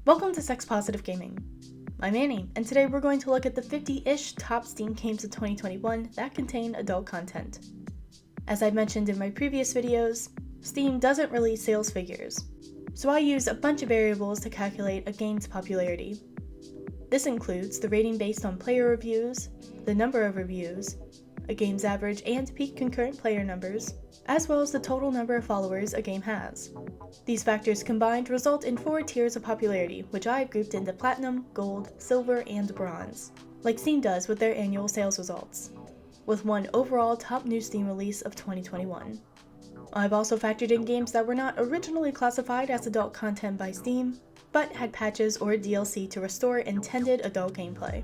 Welcome to Sex Positive Gaming. I'm Annie, and today we're going to look at the 50-ish top Steam games of 2021 that contain adult content. As I've mentioned in my previous videos, Steam doesn't release sales figures, so I use a bunch of variables to calculate a game's popularity. This includes the rating based on player reviews, the number of reviews, a game's average and peak concurrent player numbers, as well as the total number of followers a game has. These factors combined result in 4 tiers of popularity, which I've grouped into Platinum, Gold, Silver, and Bronze, like Steam does with their annual sales results, with one overall top new Steam release of 2021. I've also factored in games that were not originally classified as adult content by Steam, but had patches or DLC to restore intended adult gameplay.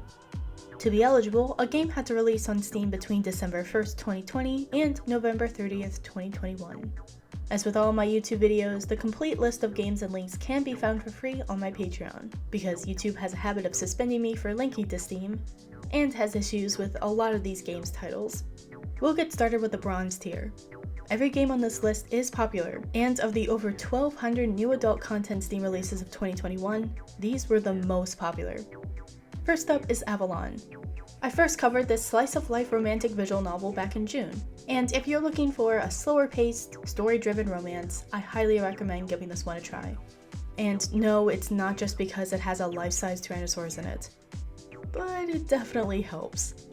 To be eligible, a game had to release on Steam between December 1st, 2020 and November 30th, 2021. As with all my YouTube videos, the complete list of games and links can be found for free on my Patreon, because YouTube has a habit of suspending me for linking to Steam, and has issues with a lot of these games' titles. We'll get started with the Bronze tier. Every game on this list is popular, and of the over 1,200 new adult content Steam releases of 2021, these were the most popular. First up is Avalon. I first covered this slice-of-life romantic visual novel back in June, and if you're looking for a slower-paced, story-driven romance, I highly recommend giving this one a try. And no, it's not just because it has a life-size Tyrannosaurus in it, but it definitely helps.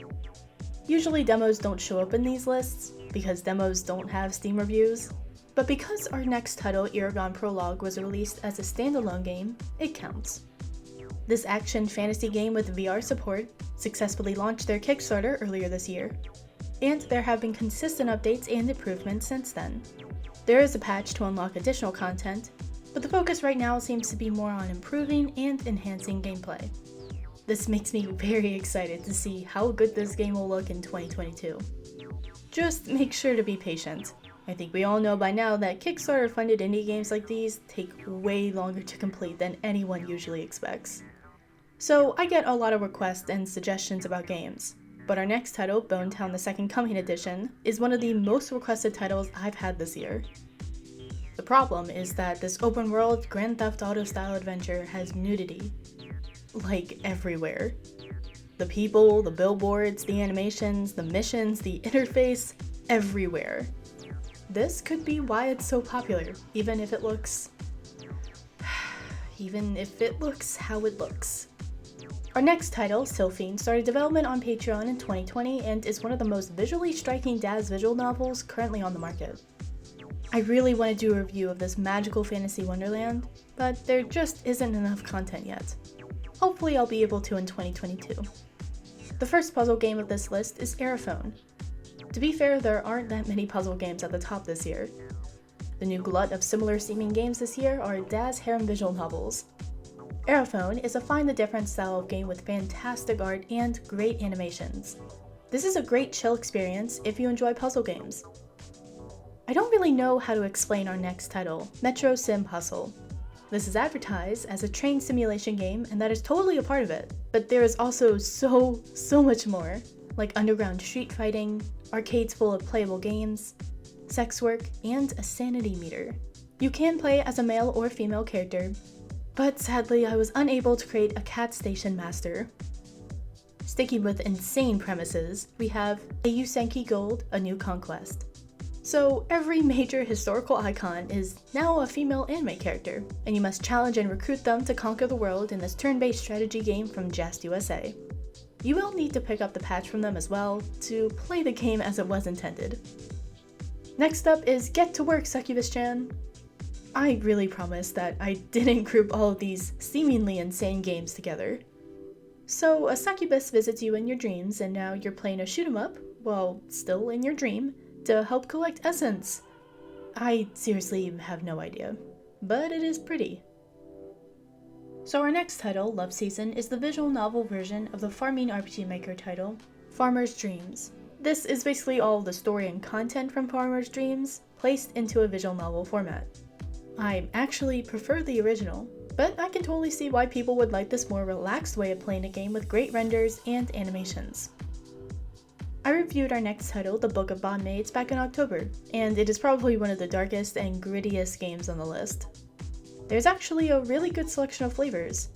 Usually demos don't show up in these lists, because demos don't have Steam reviews, but because our next title, Eragon Prologue, was released as a standalone game, it counts. This action fantasy game with VR support successfully launched their Kickstarter earlier this year, and there have been consistent updates and improvements since then. There is a patch to unlock additional content, but the focus right now seems to be more on improving and enhancing gameplay. This makes me very excited to see how good this game will look in 2022. Just make sure to be patient. I think we all know by now that Kickstarter-funded indie games like these take way longer to complete than anyone usually expects. So I get a lot of requests and suggestions about games, but our next title, Bonetown: The Second Coming Edition, is one of the most requested titles I've had this year. The problem is that this open-world Grand Theft Auto style adventure has nudity, like everywhere. The people, the billboards, the animations, the missions, the interface, everywhere. This could be why it's so popular, even if it looks how it looks. Our next title, Sylphine, started development on Patreon in 2020 and is one of the most visually striking Daz visual novels currently on the market. I really want to do a review of this magical fantasy wonderland, but there just isn't enough content yet. Hopefully I'll be able to in 2022. The first puzzle game of this list is Aerophone. To be fair, there aren't that many puzzle games at the top this year. The new glut of similar seeming games this year are Daz harem visual novels. Aerophone is a find the difference style of game with fantastic art and great animations. This is a great chill experience if you enjoy puzzle games. I don't really know how to explain our next title, Metro Sim Hustle. This is advertised as a train simulation game, and that is totally a part of it, but there is also so much more, like underground street fighting, arcades full of playable games, sex work, and a sanity meter. You can play as a male or female character, but sadly I was unable to create a cat station master. Sticking with insane premises, we have a Yusenki Gold, A New Conquest. So every major historical icon is now a female anime character, and you must challenge and recruit them to conquer the world in this turn-based strategy game from Just USA. You will need to pick up the patch from them as well to play the game as it was intended. Next up is Get to Work, Succubus-chan. I really promise that I didn't group all of these seemingly insane games together. So a succubus visits you in your dreams, and now you're playing a shoot 'em up, while still in your dream, to help collect essence. I seriously have no idea, but it is pretty. So our next title, Love Season, is the visual novel version of the farming RPG Maker title, Farmer's Dreams. This is basically all of the story and content from Farmer's Dreams placed into a visual novel format. I actually prefer the original, but I can totally see why people would like this more relaxed way of playing a game with great renders and animations. I reviewed our next title, The Book of Bondmaids, back in October, and it is probably one of the darkest and grittiest games on the list. There's actually a really good selection of flavors,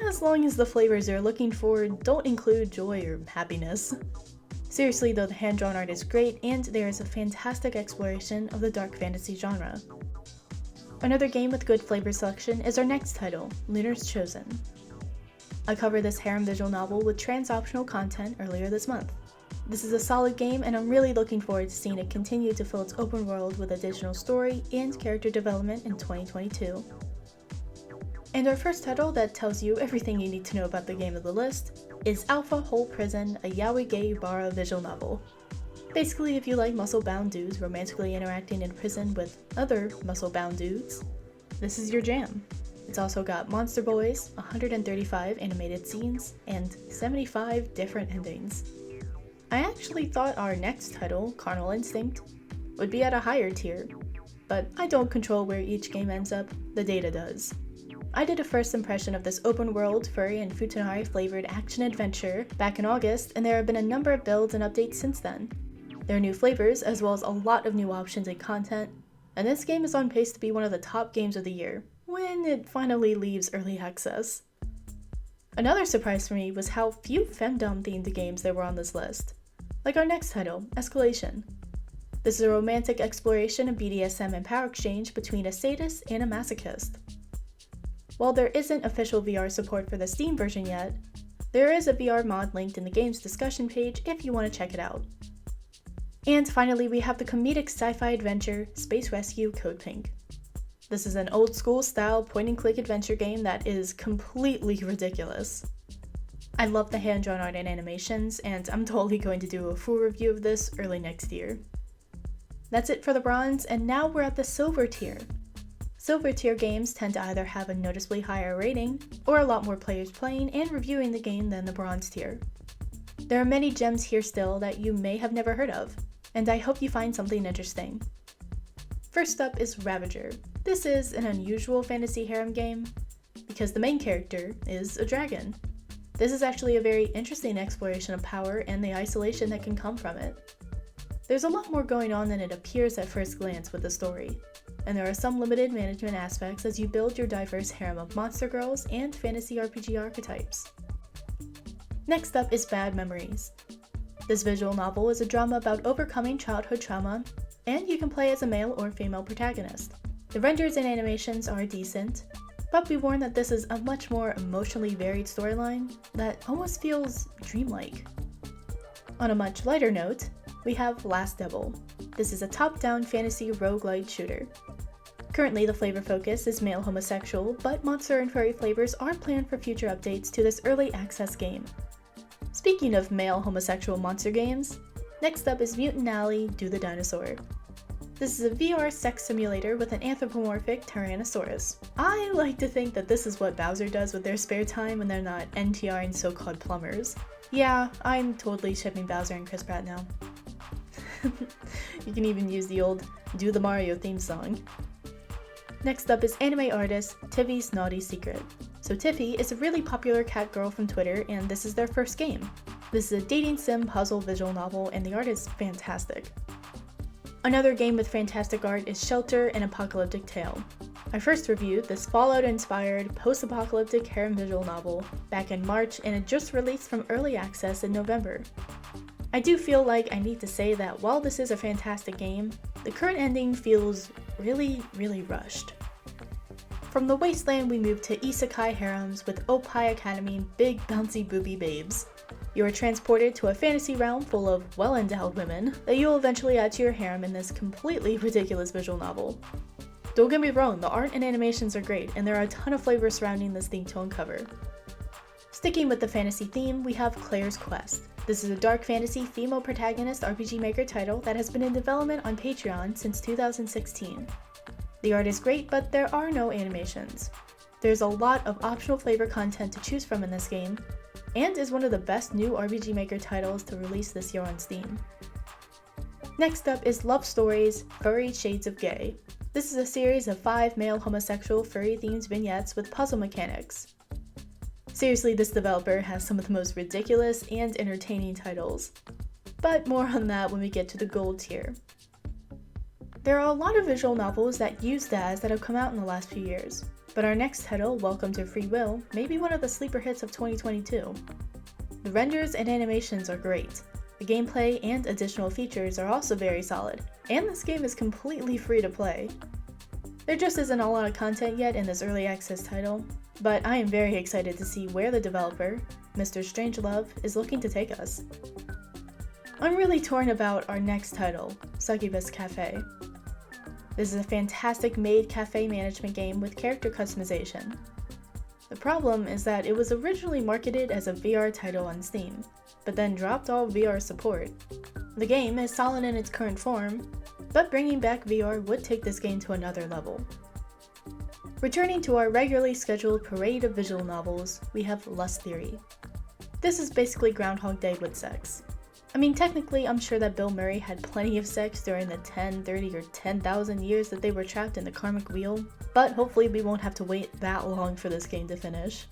as long as the flavors you're looking for don't include joy or happiness. Seriously though, the hand-drawn art is great, and there is a fantastic exploration of the dark fantasy genre. Another game with good flavor selection is our next title, Lunar's Chosen. I covered this harem visual novel with trans-optional content earlier this month. This is a solid game, and I'm really looking forward to seeing it continue to fill its open world with additional story and character development in 2022. And our first title that tells you everything you need to know about the game of the list is Alpha Hole Prison, a yaoi gay bara visual novel. Basically, if you like muscle-bound dudes romantically interacting in prison with other muscle-bound dudes, this is your jam. It's also got monster boys, 135 animated scenes, and 75 different endings. I actually thought our next title, Carnal Instinct, would be at a higher tier, but I don't control where each game ends up, the data does. I did a first impression of this open-world, furry, and futanari-flavored action-adventure back in August, and there have been a number of builds and updates since then. There are new flavors, as well as a lot of new options and content, and this game is on pace to be one of the top games of the year, when it finally leaves early access. Another surprise for me was how few femdom-themed games there were on this list, like our next title, Escalation. This is a romantic exploration of BDSM and power exchange between a sadist and a masochist. While there isn't official VR support for the Steam version yet, there is a VR mod linked in the game's discussion page if you want to check it out. And finally, we have the comedic sci-fi adventure Space Rescue Code Pink. This is an old-school style point-and-click adventure game that is completely ridiculous. I love the hand-drawn art and animations, and I'm totally going to do a full review of this early next year. That's it for the bronze, and now we're at the silver tier. Silver tier games tend to either have a noticeably higher rating, or a lot more players playing and reviewing the game than the bronze tier. There are many gems here still that you may have never heard of, and I hope you find something interesting. First up is Ravager. This is an unusual fantasy harem game, because the main character is a dragon. This is actually a very interesting exploration of power and the isolation that can come from it. There's a lot more going on than it appears at first glance with the story, and there are some limited management aspects as you build your diverse harem of monster girls and fantasy RPG archetypes. Next up is Bad Memories. This visual novel is a drama about overcoming childhood trauma, and you can play as a male or female protagonist. The renders and animations are decent, but be warned that this is a much more emotionally varied storyline that almost feels dreamlike. On a much lighter note, we have Last Devil. This is a top-down fantasy roguelite shooter. Currently, the flavor focus is male homosexual, but monster and furry flavors are planned for future updates to this early access game. Speaking of male homosexual monster games, next up is Mutant Alley Do the Dinosaur. This is a VR sex simulator with an anthropomorphic Tyrannosaurus. I like to think that this is what Bowser does with their spare time when they're not NTRing so-called plumbers. Yeah, I'm totally shipping Bowser and Chris Pratt now. You can even use the old Do the Mario theme song. Next up is anime artist Tiffy's Naughty Secret. So Tiffy is a really popular cat girl from Twitter, and this is their first game. This is a dating sim puzzle visual novel, and the art is fantastic. Another game with fantastic art is Shelter, an Apocalyptic Tale. I first reviewed this Fallout-inspired post-apocalyptic harem visual novel back in March, and it just released from early access in November. I do feel like I need to say that while this is a fantastic game, the current ending feels really rushed. From the wasteland we move to isekai harems with Oppai Academy big bouncy booby babes. You are transported to a fantasy realm full of well-endowed women that you'll eventually add to your harem in this completely ridiculous visual novel. Don't get me wrong, the art and animations are great, and there are a ton of flavors surrounding this theme to uncover. Sticking with the fantasy theme, we have Claire's Quest. This is a dark fantasy female protagonist RPG Maker title that has been in development on Patreon since 2016. The art is great, but there are no animations. There's a lot of optional flavor content to choose from in this game, and is one of the best new RPG Maker titles to release this year on Steam. Next up is Love Stories Furry Shades of Gay. This is a series of 5 male homosexual furry-themed vignettes with puzzle mechanics. Seriously, this developer has some of the most ridiculous and entertaining titles. But more on that when we get to the gold tier. There are a lot of visual novels that use DAZ that have come out in the last few years, but our next title, Welcome to Free Will, may be one of the sleeper hits of 2022. The renders and animations are great. The gameplay and additional features are also very solid, and this game is completely free to play. There just isn't a lot of content yet in this early access title, but I am very excited to see where the developer, Mr. Strangelove, is looking to take us. I'm really torn about our next title, Succubus Cafe. This is a fantastic maid cafe management game with character customization. The problem is that it was originally marketed as a VR title on Steam, but then dropped all VR support. The game is solid in its current form, but bringing back VR would take this game to another level. Returning to our regularly scheduled parade of visual novels, we have Lust Theory. This is basically Groundhog Day with sex. I mean, technically, I'm sure that Bill Murray had plenty of sex during the 10, 30, or 10,000 years that they were trapped in the karmic wheel, but hopefully we won't have to wait that long for this game to finish.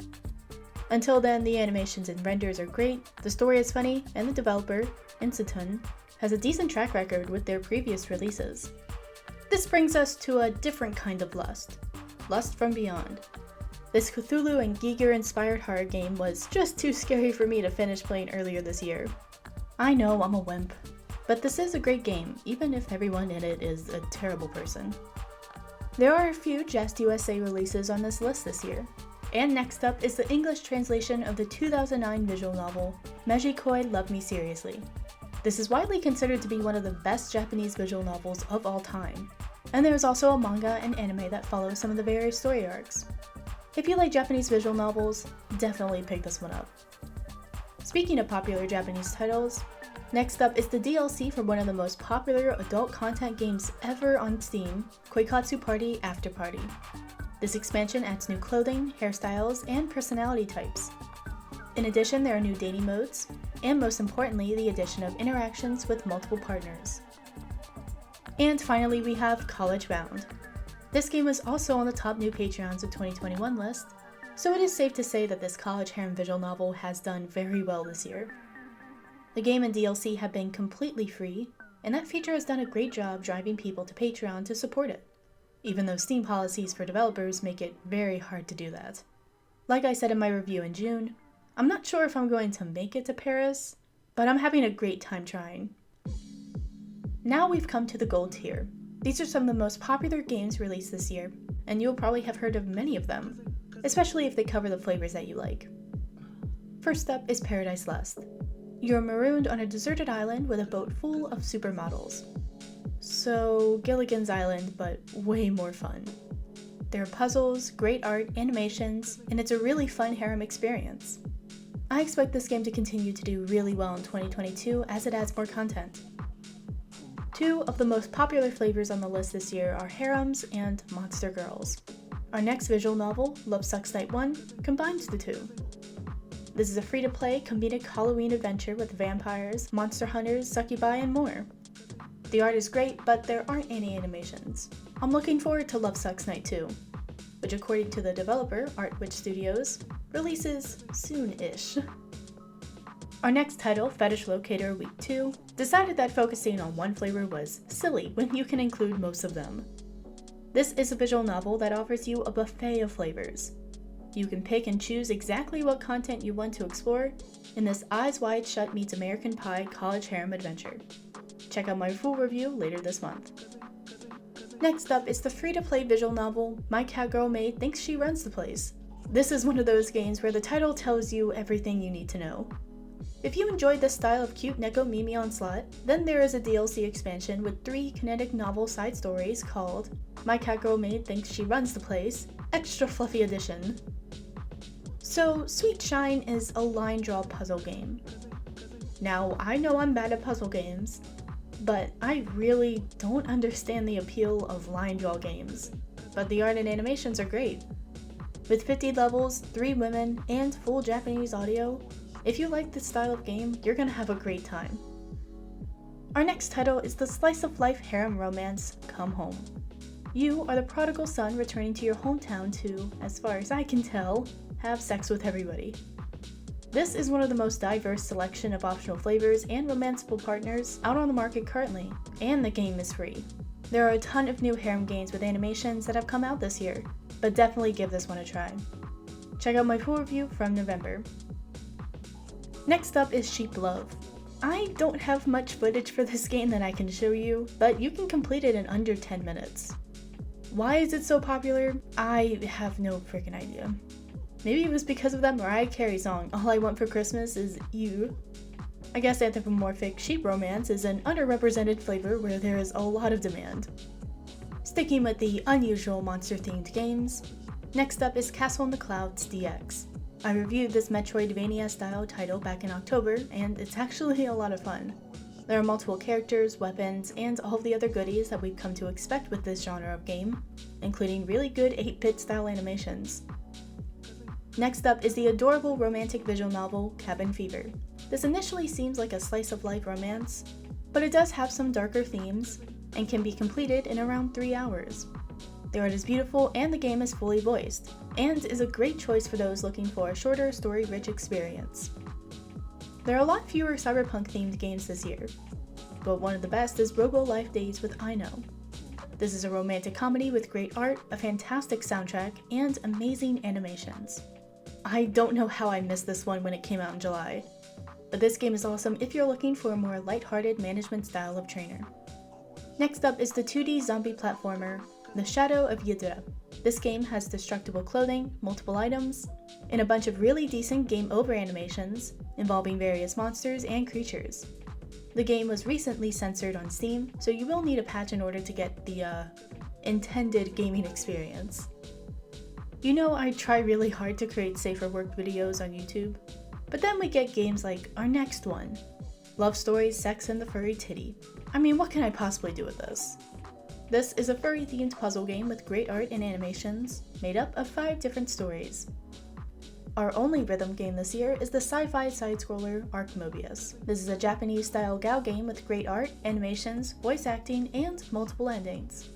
Until then, the animations and renders are great, the story is funny, and the developer, Insitun, has a decent track record with their previous releases. This brings us to a different kind of lust. Lust from Beyond. This Cthulhu and Giger-inspired horror game was just too scary for me to finish playing earlier this year. I know I'm a wimp, but this is a great game, even if everyone in it is a terrible person. There are a few Just USA releases on this list this year, and next up is the English translation of the 2009 visual novel, Mejikoi Love Me Seriously. This is widely considered to be one of the best Japanese visual novels of all time, and there is also a manga and anime that follows some of the various story arcs. If you like Japanese visual novels, definitely pick this one up. Speaking of popular Japanese titles, next up is the DLC for one of the most popular adult content games ever on Steam, Koikatsu Party After Party. This expansion adds new clothing, hairstyles, and personality types. In addition, there are new dating modes, and most importantly, the addition of interactions with multiple partners. And finally, we have College Bound. This game was also on the top new Patreons of 2021 list, so it is safe to say that this college harem visual novel has done very well this year. The game and DLC have been completely free, and that feature has done a great job driving people to Patreon to support it, even though Steam policies for developers make it very hard to do that. Like I said in my review in June, I'm not sure if I'm going to make it to Paris, but I'm having a great time trying. Now we've come to the gold tier. These are some of the most popular games released this year, and you'll probably have heard of many of them, especially if they cover the flavors that you like. First up is Paradise Lost. You're marooned on a deserted island with a boat full of supermodels. So, Gilligan's Island, but way more fun. There are puzzles, great art, animations, and it's a really fun harem experience. I expect this game to continue to do really well in 2022 as it adds more content. Two of the most popular flavors on the list this year are harems and monster girls. Our next visual novel, Love Sucks Night 1, combines the two. This is a free-to-play comedic Halloween adventure with vampires, monster hunters, succubi, and more. The art is great, but there aren't any animations. I'm looking forward to Love Sucks Night 2, which according to the developer, Art Witch Studios, releases soon-ish. Our next title, Fetish Locator Week 2, decided that focusing on one flavor was silly when you can include most of them. This is a visual novel that offers you a buffet of flavors. You can pick and choose exactly what content you want to explore in this Eyes Wide Shut meets American Pie college harem adventure. Check out my full review later this month. Next up is the free-to-play visual novel My Cat Girl Maid Thinks She Runs the Place. This is one of those games where the title tells you everything you need to know. If you enjoyed this style of cute Neko Mimi onslaught, then there is a DLC expansion with 3 kinetic novel side stories called My Cat Girl Maid Thinks She Runs the Place, Extra Fluffy Edition. So, Sweet Shine is a line draw puzzle game. Now, I know I'm bad at puzzle games, but I really don't understand the appeal of line draw games, but the art and animations are great. With 50 levels, 3 women, and full Japanese audio, if you like this style of game, you're gonna have a great time. Our next title is the slice of life harem romance, Come Home. You are the prodigal son returning to your hometown to, as far as I can tell, have sex with everybody. This is one of the most diverse selection of optional flavors and romanceable partners out on the market currently, and the game is free. There are a ton of new harem games with animations that have come out this year, but definitely give this one a try. Check out my full review from November. Next up is Sheep Love. I don't have much footage for this game that I can show you, but you can complete it in under 10 minutes. Why is it so popular? I have no freaking idea. Maybe it was because of that Mariah Carey song, All I Want for Christmas Is You. I guess anthropomorphic sheep romance is an underrepresented flavor where there is a lot of demand. Sticking with the unusual monster-themed games, next up is Castle in the Clouds DX. I reviewed this Metroidvania-style title back in October, and it's actually a lot of fun. There are multiple characters, weapons, and all of the other goodies that we've come to expect with this genre of game, including really good 8-bit style animations. Next up is the adorable romantic visual novel Cabin Fever. This initially seems like a slice-of-life romance, but it does have some darker themes, and can be completed in around 3 hours. The art is beautiful and the game is fully voiced, and is a great choice for those looking for a shorter, story-rich experience. There are a lot fewer cyberpunk-themed games this year, but one of the best is Robo Life Days with I Know. This is a romantic comedy with great art, a fantastic soundtrack, and amazing animations. I don't know how I missed this one when it came out in July, but this game is awesome if you're looking for a more lighthearted management style of trainer. Next up is the 2D zombie platformer, The Shadow of Yidra. This game has destructible clothing, multiple items, and a bunch of really decent game over animations involving various monsters and creatures. The game was recently censored on Steam, so you will need a patch in order to get the intended gaming experience. You know I try really hard to create safer work videos on YouTube, but then we get games like our next one, Love Stories, Sex, and the Furry Titty. I mean, what can I possibly do with this? This is a furry-themed puzzle game with great art and animations, made up of 5 different stories. Our only rhythm game this year is the sci-fi side-scroller Arc Mobius. This is a Japanese-style Gao game with great art, animations, voice acting, and multiple endings.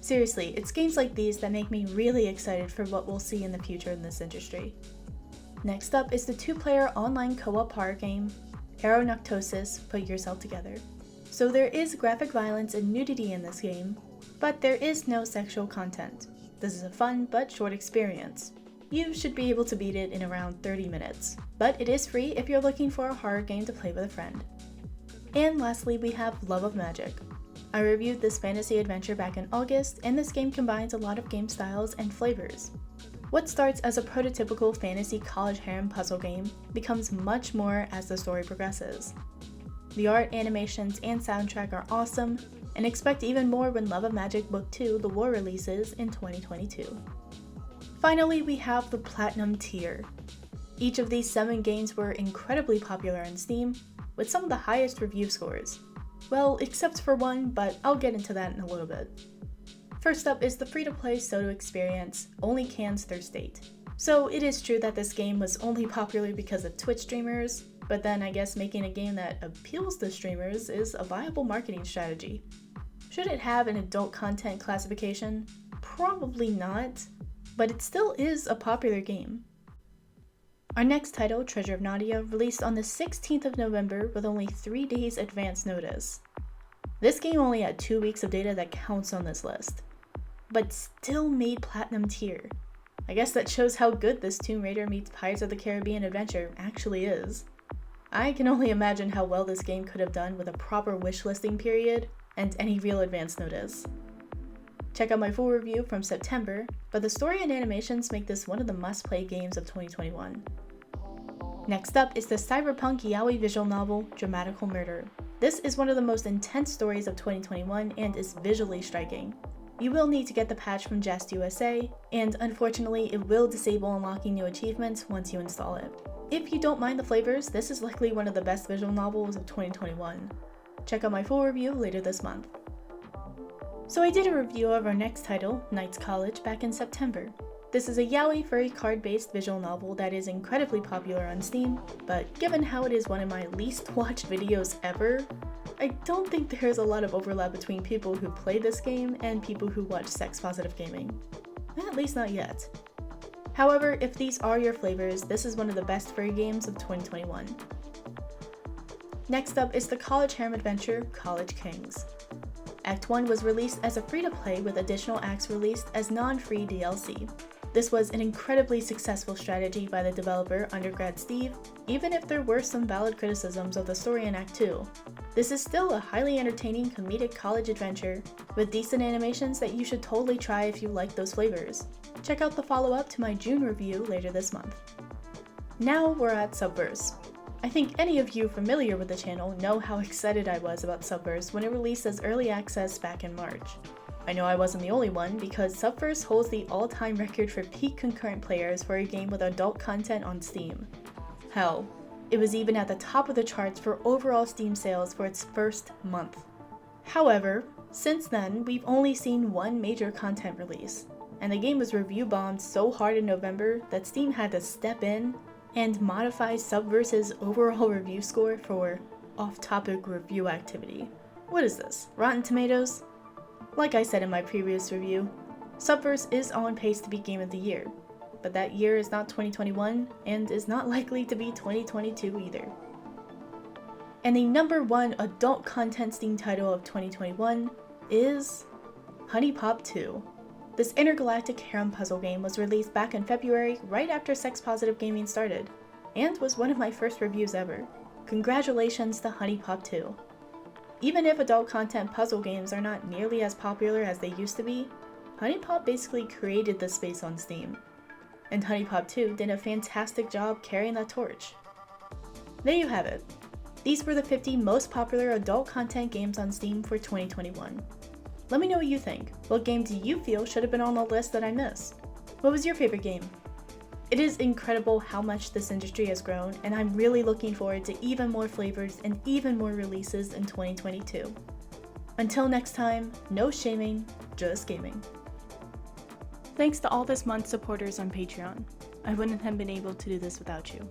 Seriously, it's games like these that make me really excited for what we'll see in the future in this industry. Next up is the 2-player online co-op horror game, Aerophone, Put Yourself Together. So there is graphic violence and nudity in this game, but there is no sexual content. This is a fun but short experience. You should be able to beat it in around 30 minutes, but it is free if you're looking for a horror game to play with a friend. And lastly, we have Love of Magic. I reviewed this fantasy adventure back in August, and this game combines a lot of game styles and flavors. What starts as a prototypical fantasy college harem puzzle game becomes much more as the story progresses. The art, animations, and soundtrack are awesome, and expect even more when Love of Magic Book 2 The War releases in 2022. Finally, we have the Platinum tier. Each of these 7 games were incredibly popular on Steam, with some of the highest review scores. Well, except for one, but I'll get into that in a little bit. First up is the free-to-play Soto experience, Only Cans Thirst 8. So it is true that this game was only popular because of Twitch streamers, but then I guess making a game that appeals to streamers is a viable marketing strategy. Should it have an adult content classification? Probably not, but it still is a popular game. Our next title, Treasure of Nadia, released on the 16th of November with only 3 days advance notice. This game only had 2 weeks of data that counts on this list, but still made Platinum tier. I guess that shows how good this Tomb Raider meets Pirates of the Caribbean adventure actually is. I can only imagine how well this game could have done with a proper wishlisting period and any real advance notice. Check out my full review from September, but the story and animations make this one of the must-play games of 2021. Next up is the cyberpunk yaoi visual novel, Dramatical Murder. This is one of the most intense stories of 2021 and is visually striking. You will need to get the patch from Just USA, and unfortunately it will disable unlocking new achievements once you install it. If you don't mind the flavors, this is likely one of the best visual novels of 2021. Check out my full review later this month. So I did a review of our next title, Knights College, back in September. This is a yaoi furry card-based visual novel that is incredibly popular on Steam, but given how it is one of my least watched videos ever, I don't think there is a lot of overlap between people who play this game and people who watch sex-positive gaming. At least not yet. However, if these are your flavors, this is one of the best furry games of 2021. Next up is the college harem adventure, College Kings. Act 1 was released as a free-to-play with additional acts released as non-free DLC. This was an incredibly successful strategy by the developer Undergrad Steve, even if there were some valid criticisms of the story in Act 2. This is still a highly entertaining comedic college adventure with decent animations that you should totally try if you like those flavors. Check out the follow-up to my June review later this month. Now we're at Subverse. I think any of you familiar with the channel know how excited I was about Subverse when it released as early access back in March. I know I wasn't the only one because Subverse holds the all-time record for peak concurrent players for a game with adult content on Steam. Hell, it was even at the top of the charts for overall Steam sales for its first month. However, since then, we've only seen one major content release, and the game was review bombed so hard in November that Steam had to step in and modify Subverse's overall review score for off-topic review activity. What is this, Rotten Tomatoes? Like I said in my previous review, Subverse is on pace to be Game of the Year, but that year is not 2021 and is not likely to be 2022 either. And the #1 adult content Steam title of 2021 is Honey Pop 2. This intergalactic harem puzzle game was released back in February right after Sex Positive Gaming started, and was one of my first reviews ever. Congratulations to Honey Pop 2. Even if adult content puzzle games are not nearly as popular as they used to be, Honey Pop basically created the space on Steam, and Honey Pop 2 did a fantastic job carrying that torch. There you have it. These were the 50 most popular adult content games on Steam for 2021. Let me know what you think. What game do you feel should have been on the list that I missed? What was your favorite game? It is incredible how much this industry has grown, and I'm really looking forward to even more flavors and even more releases in 2022. Until next time, no shaming, just gaming. Thanks to all this month's supporters on Patreon. I wouldn't have been able to do this without you.